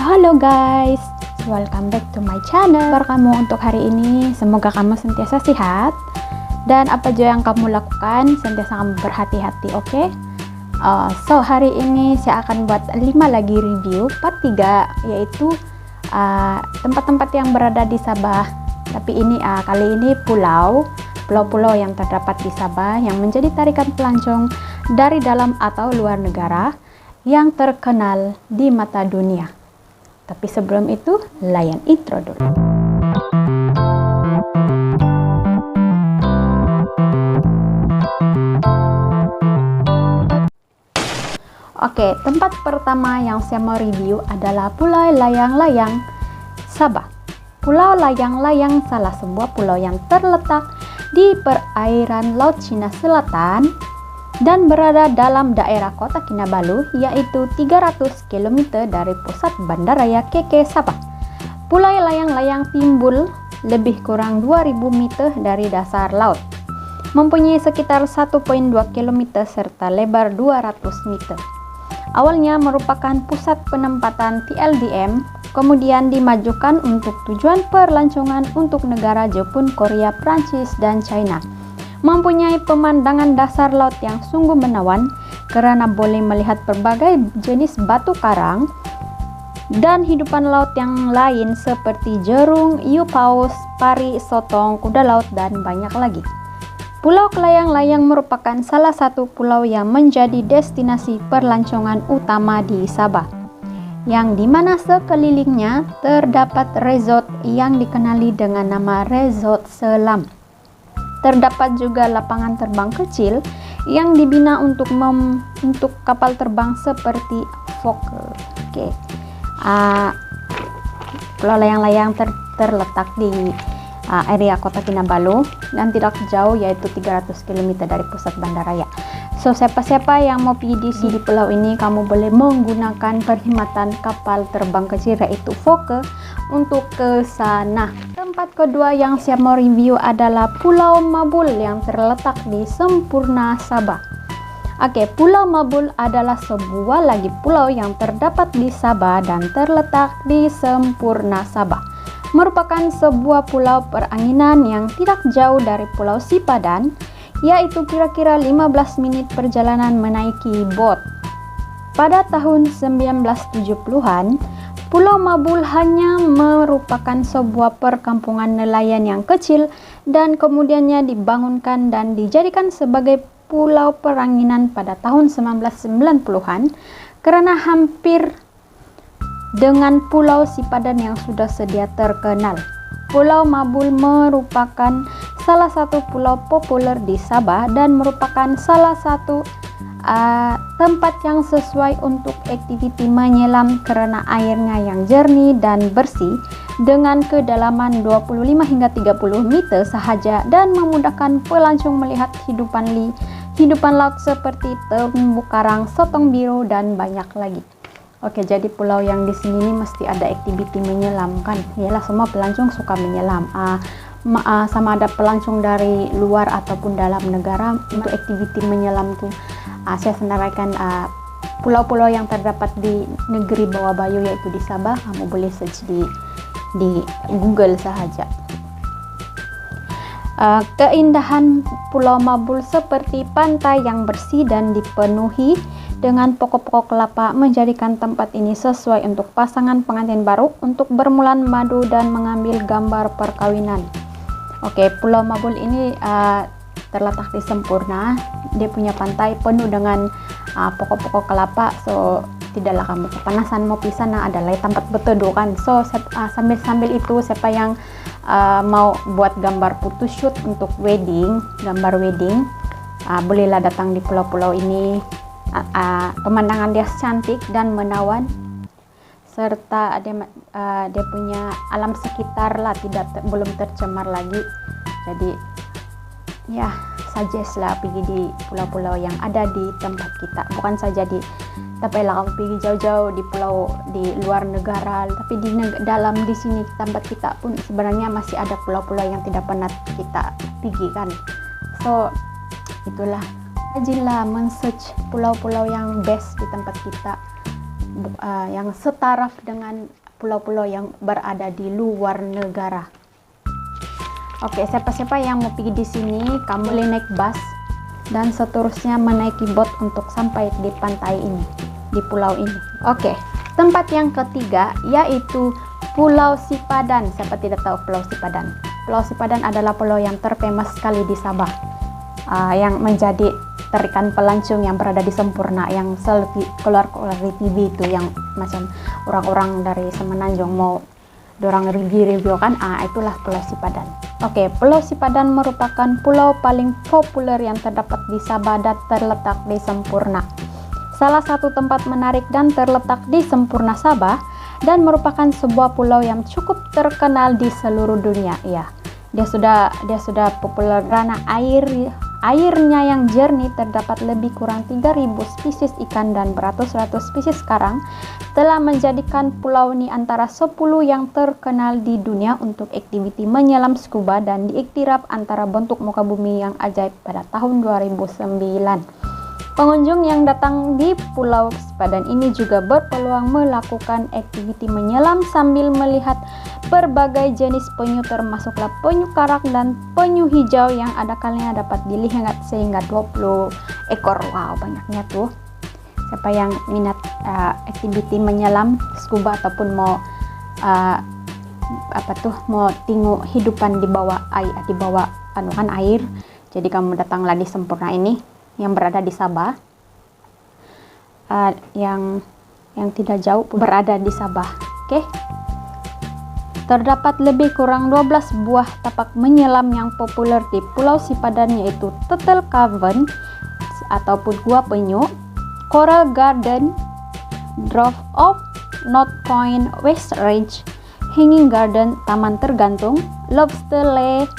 Halo guys, welcome back to my channel. Kabar kamu untuk hari ini, semoga kamu sentiasa sehat dan apa aja yang kamu lakukan sentiasa kamu berhati-hati, oke? So hari ini saya akan buat 5 lagi review part 3, yaitu tempat-tempat yang berada di Sabah. Tapi ini kali ini pulau-pulau yang terdapat di Sabah yang menjadi tarikan pelancong dari dalam atau luar negara yang terkenal di mata dunia. Tapi sebelum itu, layan intro dulu. Oke, tempat pertama yang saya mau review adalah Pulau Layang-Layang, Sabah. Pulau Layang-Layang salah sebuah pulau yang terletak di perairan Laut Cina Selatan dan berada dalam daerah kota Kinabalu, yaitu 300 km dari pusat Bandaraya Keke, Sabah. Pulau Layang-Layang timbul lebih kurang 2000 meter dari dasar laut, mempunyai sekitar 1,2 km serta lebar 200 meter. Awalnya merupakan pusat penempatan PLDM, kemudian dimajukan untuk tujuan perlancongan untuk negara Jepun, Korea, Prancis, dan China. Mempunyai pemandangan dasar laut yang sungguh menawan karena boleh melihat berbagai jenis batu karang dan hidupan laut yang lain seperti jerung, hiu paus, pari, sotong, kuda laut, dan banyak lagi. Pulau Layang-Layang merupakan salah satu pulau yang menjadi destinasi perlancongan utama di Sabah, yang dimana sekelilingnya terdapat resort yang dikenali dengan nama Resort Selam. Terdapat juga lapangan terbang kecil yang dibina untuk kapal terbang seperti Fokker. Oke. Pulau Layang-Layang terletak di area kota Kinabalu dan tidak jauh, yaitu 300 km dari pusat bandaraya. So siapa-siapa yang mau pergi di pulau ini, kamu boleh menggunakan perkhidmatan kapal terbang kecil yaitu Fokker untuk ke sana. Tempat kedua yang saya mau review adalah Pulau Mabul yang terletak di Sempurna, Sabah. Oke, Pulau Mabul adalah sebuah lagi pulau yang terdapat di Sabah dan terletak di Sempurna, Sabah. Merupakan sebuah pulau peranginan yang tidak jauh dari Pulau Sipadan, yaitu kira-kira 15 menit perjalanan menaiki bot. Pada tahun 1970-an, Pulau Mabul hanya merupakan sebuah perkampungan nelayan yang kecil dan kemudiannya dibangunkan dan dijadikan sebagai pulau peranginan pada tahun 1990-an karena hampir dengan Pulau Sipadan yang sudah sedia terkenal. Pulau Mabul merupakan salah satu pulau populer di Sabah dan merupakan salah satu tempat yang sesuai untuk aktiviti menyelam karena airnya yang jernih dan bersih dengan kedalaman 25 hingga 30 meter sahaja dan memudahkan pelancong melihat hidupan laut seperti terumbu karang, sotong biru, dan banyak lagi. Oke, jadi pulau yang di sini mesti ada aktiviti menyelam kan? Yalah, semua pelancong suka menyelam. Sama ada pelancong dari luar ataupun dalam negara untuk aktiviti menyelam tuh. Saya senaraikan pulau-pulau yang terdapat di negeri Bawah Bayu, yaitu di Sabah. Kamu boleh search di Google sahaja. Keindahan Pulau Mabul seperti pantai yang bersih dan dipenuhi dengan pokok-pokok kelapa menjadikan tempat ini sesuai untuk pasangan pengantin baru untuk bermulan madu dan mengambil gambar perkawinan. Oke, Pulau Mabul ini terletak di Sempurna. Dia punya pantai penuh dengan pokok-pokok kelapa, so tidaklah kamu kepanasan mau pisah. Ada lagi tempat berteduh kan. So sambil itu siapa yang mau buat gambar photoshoot untuk gambar wedding, bolehlah datang di pulau-pulau ini. Pemandangan dia cantik dan menawan, serta dia punya alam sekitar lah belum tercemar lagi. Jadi ya, suggest lah pergi di pulau-pulau yang ada di tempat kita. Bukan saja tapi lah kamu pergi jauh-jauh di pulau di luar negara, tapi dalam di sini tempat kita pun sebenarnya masih ada pulau-pulau yang tidak pernah kita pergi kan. So itulah, rajinlah men-search pulau-pulau yang best di tempat kita. yang setaraf dengan pulau-pulau yang berada di luar negara. Oke, siapa-siapa yang mau pergi di sini, kamu boleh naik bus dan seterusnya menaiki boat untuk sampai di pantai ini, di pulau ini. Oke, tempat yang ketiga yaitu Pulau Sipadan. Siapa tidak tahu Pulau Sipadan? Pulau Sipadan adalah pulau yang terfamous sekali di Sabah, yang menjadi terikan pelancong yang berada di Sempurna, yang selalu keluar di TV itu, yang macam orang-orang dari Semenanjung mau dorang review kan, itulah Pulau Sipadan. Oke, Pulau Sipadan merupakan pulau paling populer yang terdapat di Sabah dan terletak di Sempurna. Salah satu tempat menarik dan terletak di Sempurna Sabah, dan merupakan sebuah pulau yang cukup terkenal di seluruh dunia. Ya, dia sudah populer karena airnya yang jernih. Terdapat lebih kurang 3.000 spesies ikan dan beratus-ratus spesies karang, telah menjadikan pulau ini antara 10 yang terkenal di dunia untuk aktiviti menyelam scuba dan diiktiraf antara bentuk muka bumi yang ajaib pada tahun 2009. Pengunjung yang datang di Pulau Sipadan ini juga berpeluang melakukan aktiviti menyelam sambil melihat berbagai jenis penyu, termasuklah penyu karak dan penyu hijau yang ada kalanya dapat dilihat sehingga 20 ekor. Wow, banyaknya tuh. Siapa yang minat aktiviti menyelam scuba ataupun mau mau tengok hidupan di bawah air, jadi kamu datanglah di Sempurna ini yang berada di Sabah, yang tidak jauh berada di Sabah. Oke. Terdapat lebih kurang 12 buah tapak menyelam yang populer di Pulau Sipadan, yaitu Turtle Cavern ataupun Gua Penyu, Coral Garden, Drove of North Point, West Range, Hanging Garden, Taman Tergantung, Lobster Lake,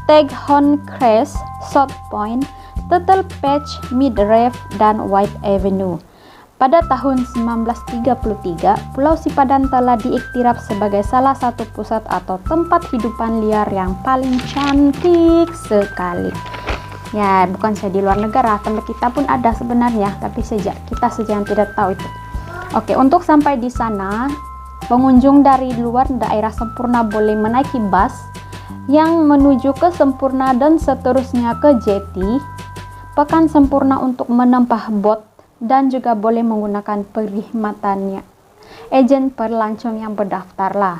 Staghorn Crest, South Point, Turtle Patch, Midreef, dan White Avenue. Pada tahun 1933, Pulau Sipadan telah diiktiraf sebagai salah satu pusat atau tempat hidupan liar yang paling cantik sekali. Ya, bukan saya di luar negara, tempat kita pun ada sebenarnya, tapi kita saja yang tidak tahu itu. Oke, untuk sampai di sana, pengunjung dari luar daerah Sempurna boleh menaiki bus yang menuju ke Sempurna dan seterusnya ke Jeti Pekan Sempurna untuk menempah bot, dan juga boleh menggunakan perkhidmatannya agen pelancong yang berdaftar lah.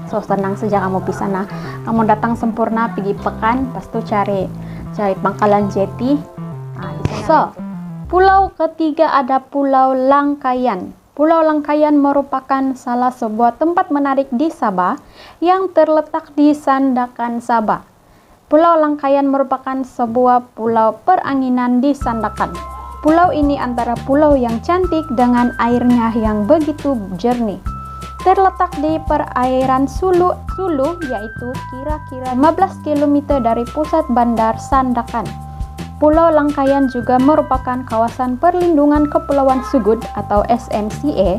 So, senang saja kamu di sana. Kamu datang Sempurna, pergi Pekan, pas itu cari pangkalan Jeti. So, pulau ketiga ada Pulau Langkayan. Pulau Langkayan merupakan salah sebuah tempat menarik di Sabah yang terletak di Sandakan, Sabah. Pulau Langkayan merupakan sebuah pulau peranginan di Sandakan. Pulau ini antara pulau yang cantik dengan airnya yang begitu jernih. Terletak di perairan Sulu, yaitu kira-kira 15 km dari pusat bandar Sandakan. Pulau Langkayan juga merupakan kawasan perlindungan Kepulauan Sugut atau SMCA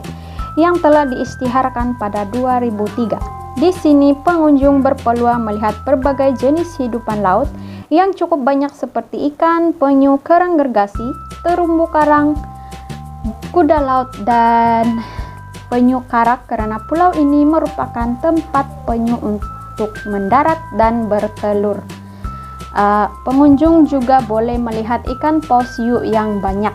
yang telah diisytiharkan pada 2003. Di sini pengunjung berpeluang melihat berbagai jenis hidupan laut yang cukup banyak seperti ikan, penyu, kerang gergasi, terumbu karang, kuda laut, dan penyu karak, karena pulau ini merupakan tempat penyu untuk mendarat dan bertelur. Pengunjung juga boleh melihat ikan paus hiu yang banyak.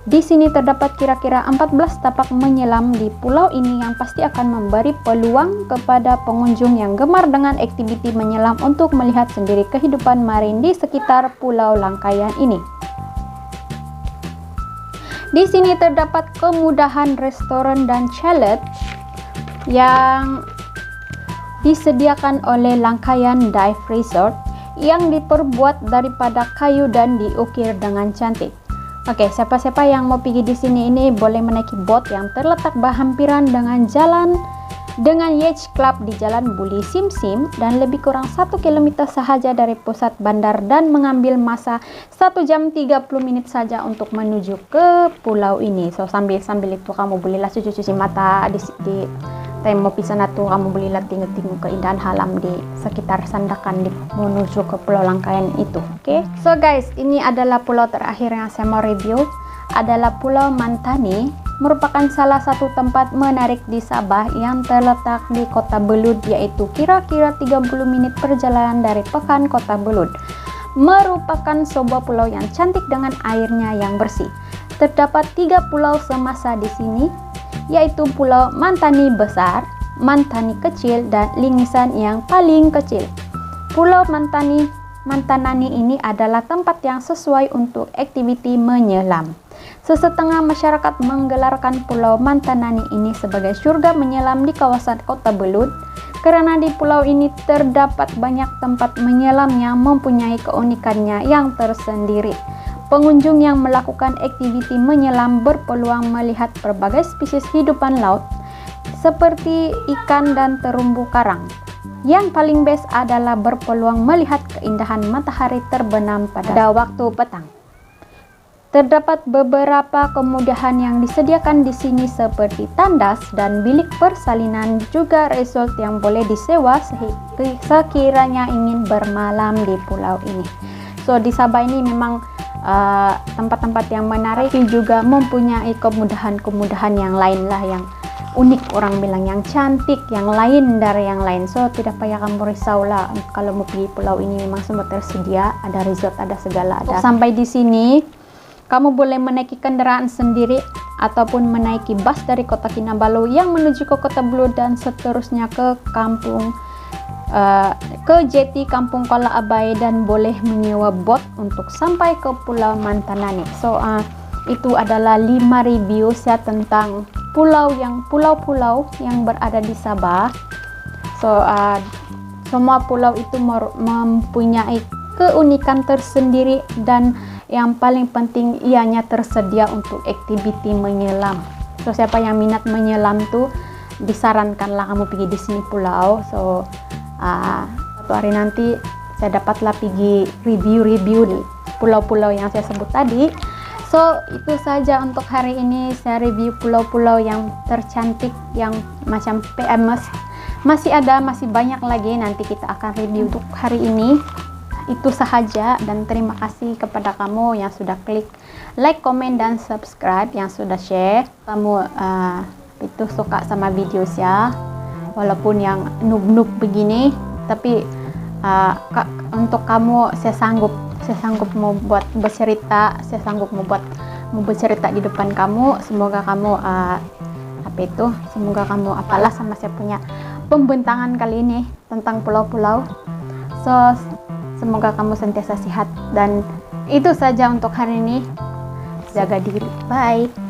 Di sini terdapat kira-kira 14 tapak menyelam di pulau ini yang pasti akan memberi peluang kepada pengunjung yang gemar dengan aktiviti menyelam untuk melihat sendiri kehidupan marin di sekitar Pulau Langkayan ini. Di sini terdapat kemudahan restoran dan chalet yang disediakan oleh Langkayan Dive Resort yang diperbuat daripada kayu dan diukir dengan cantik. Oke, siapa-siapa yang mau pergi di sini ini boleh menaiki boat yang terletak berhampiran dengan jalan dengan Yacht Club di Jalan Buli Simsim dan lebih kurang 1 km sahaja dari pusat bandar dan mengambil masa 1 jam 30 menit saja untuk menuju ke pulau ini. So, sambil itu kamu bolehlah cuci mata di time mau pisah tuh, kamu bolehlah tengok keindahan alam di sekitar Sandakan menuju ke Pulau Langkayan itu. Oke. So guys, ini adalah pulau terakhir yang saya mau review, adalah Pulau Mantani. merupakan salah satu tempat menarik di Sabah yang terletak di Kota Belud, yaitu kira-kira 30 menit perjalanan dari Pekan Kota Belud. Merupakan sebuah pulau yang cantik dengan airnya yang bersih. Terdapat 3 pulau semasa di sini, yaitu Pulau Mantani Besar, Mantani Kecil, dan Lingisan yang paling kecil. Pulau Mantanani ini adalah tempat yang sesuai untuk aktiviti menyelam. Sesetengah masyarakat menggelarkan Pulau Mantanani ini sebagai surga menyelam di kawasan Kota Belud, karena di pulau ini terdapat banyak tempat menyelam yang mempunyai keunikannya yang tersendiri. Pengunjung yang melakukan aktiviti menyelam berpeluang melihat berbagai spesies hidupan laut seperti ikan dan terumbu karang. Yang paling best adalah berpeluang melihat keindahan matahari terbenam pada waktu petang. Terdapat beberapa kemudahan yang disediakan di sini seperti tandas dan bilik persalinan, juga resort yang boleh disewa sekiranya ingin bermalam di pulau ini. So di Sabah ini memang tempat-tempat yang menarik, juga mempunyai kemudahan-kemudahan yang lain lah, yang unik, orang bilang yang cantik, yang lain dari yang lain. So tidak payah kamu risau lah kalau mau pergi pulau ini, memang semua tersedia, ada resort, ada segala ada. Sampai di sini kamu boleh menaiki kendaraan sendiri ataupun menaiki bus dari Kota Kinabalu yang menuju ke Kota Belud dan seterusnya ke jeti Kampung Kola Abai, dan boleh menyewa bot untuk sampai ke Pulau Mantanani. So itu adalah 5 review saya tentang pulau-pulau yang berada di Sabah. So semua pulau itu mempunyai keunikan tersendiri, dan yang paling penting ianya tersedia untuk aktiviti menyelam. So siapa yang minat menyelam tuh disarankanlah kamu pergi di sini pulau. So suatu hari nanti saya dapatlah pergi review di pulau-pulau yang saya sebut tadi. So itu saja untuk hari ini, saya review pulau-pulau yang tercantik yang macam PMS. Masih banyak lagi, nanti kita akan review. Untuk hari ini itu sahaja, dan terima kasih kepada kamu yang sudah klik like, komen, dan subscribe, yang sudah share. Kamu itu suka sama video saya, walaupun yang noob begini, tapi untuk kamu saya sanggup mau buat bercerita, mau bercerita di depan kamu. Semoga kamu semoga kamu apalah sama saya punya pembentangan kali ini tentang pulau-pulau. So semoga kamu sentiasa sehat, dan itu saja untuk hari ini. Jaga diri. Bye.